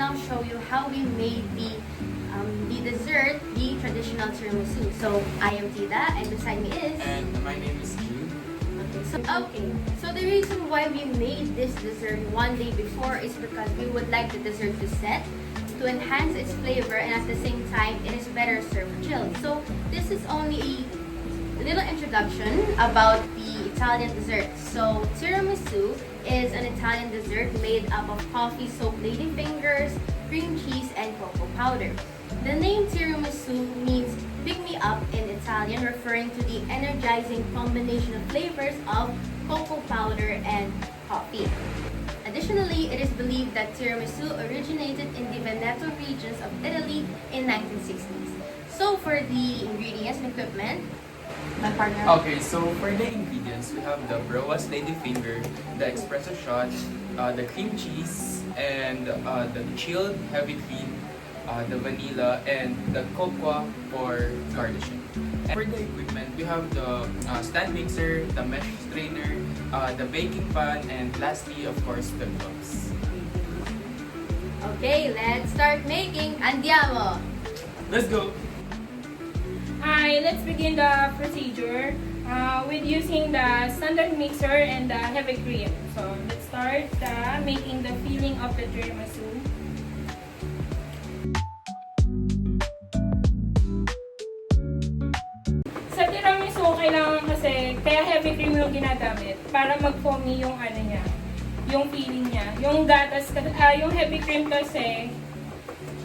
now show you how we made the dessert, the traditional tiramisu. So I am Tita, and beside me is. And my name is Jude. So the reason why we made this dessert one day before is because we would like the dessert to set, to enhance its flavor, and at the same time, it is better served chilled. So this is only a little introduction about the Italian dessert. So tiramisu is an Italian dessert made up of coffee soaked ladyfingers, cream cheese, and cocoa powder. The name tiramisu means pick me up in Italian, referring to the energizing combination of flavors of cocoa powder and coffee. Additionally, it is believed that tiramisu originated in the Veneto regions of Italy in 1960s. So for the ingredients and equipment, my partner. Okay, so for the ingredients, we have the Broas Ladyfinger, the espresso shot, the cream cheese, and the chilled heavy cream, the vanilla, and the cocoa for garnishing. And for the equipment, we have the stand mixer, the mesh strainer, the baking pan, and lastly, of course, the gloves. Okay, let's start making. Andiamo! Let's go! Hi, let's begin the procedure with using the standard mixer and the heavy cream. So let's start making the filling of the tiramisu. Sa tiramisu, kailangan kasi, kaya heavy cream yung ginagamit para mag-foamy yung ano niya, yung filling niya. Yung gatas, yung heavy cream kasi,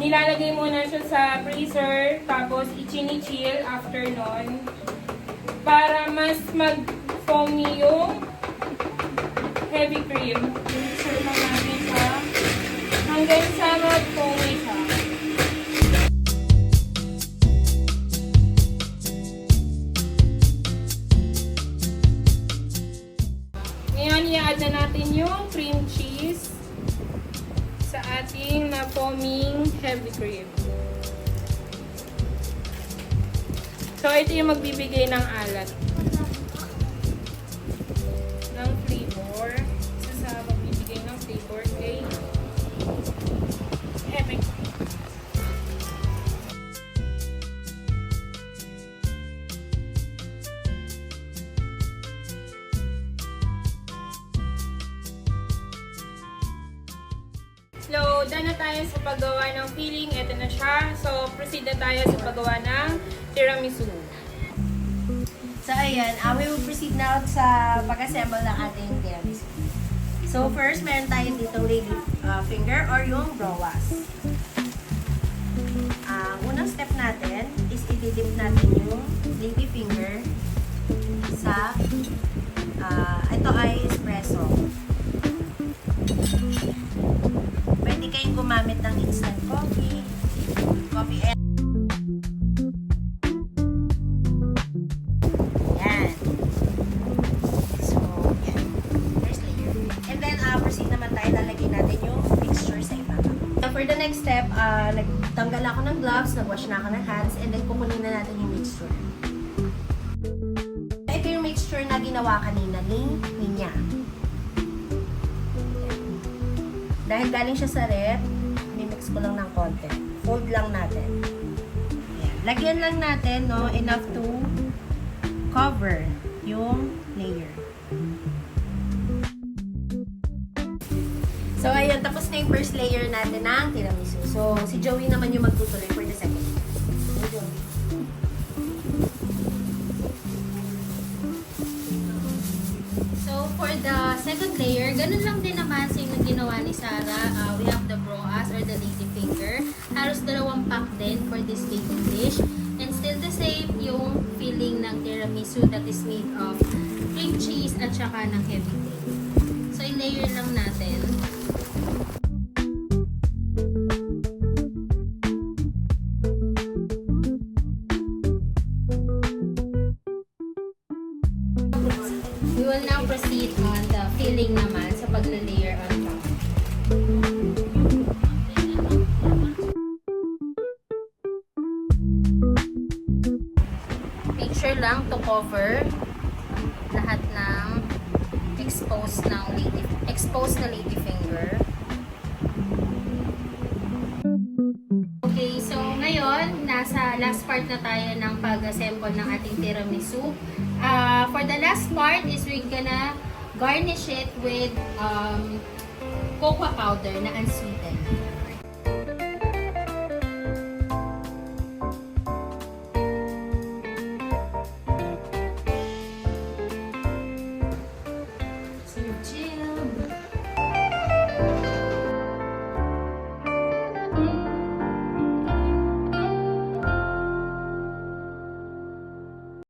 nilalagay muna siya sa freezer, tapos i-chini-chill after nun para mas mag-foamy yung heavy cream. I-mixer lang natin siya hanggang sa mag-foamy siya. Ngayon, i-add na natin yung cream cheese sa ating na-foaming heavy cream. So, ito yung magbibigay ng alat. Ng flavor. Isa sa magbibigay ng flavor kay heavy cream. So, done na tayo sa paggawa ng filling. Ito na siya. So, proceed na tayo sa paggawa ng tiramisu. So, ayan. We will proceed now sa pag-assemble ng ating tiramisu. So, first, meron tayo ditong lady finger or yung broas. Unang step natin is i-dip natin yung lady finger sa ito ay espresso. Pwede kayong gumamit ng instant coffee and yan. So, yan. First layer. And then, proceed naman tayo. Lalagyan natin yung mixture sa ibabaw. For the next step, nagtanggal ako ng gloves, nag-wash na ako ng hands, and then kukunin na natin yung mixture. Ito yung mixture na ginawa kanina ni Ninya. Dahil galing siya sa ref, mimix ko lang ng konti. Fold lang natin. Ayan. Lagyan lang natin, no, enough to cover yung layer. So, ayan, tapos na yung first layer natin ng tiramisu. So, si Joey naman yung magtutuloy for the second. So, Joey. So for the second layer, ganun lang din naman sa yung ginawa ni Sarah. We have the broas or the ladyfinger. Halos 2 pack din for this baking dish. And still the same yung filling ng tiramisu that is made of cream cheese at saka ng heavy cream. So i-layer lang natin. We will now proceed on the filling naman sa pagla-layer on top. Make sure lang to cover lahat ng exposed na lady finger. last part na tayo ng pag-assemble ng ating tiramisu. For the last part is we're gonna garnish it with cocoa powder na unsweetened. Sir Jill.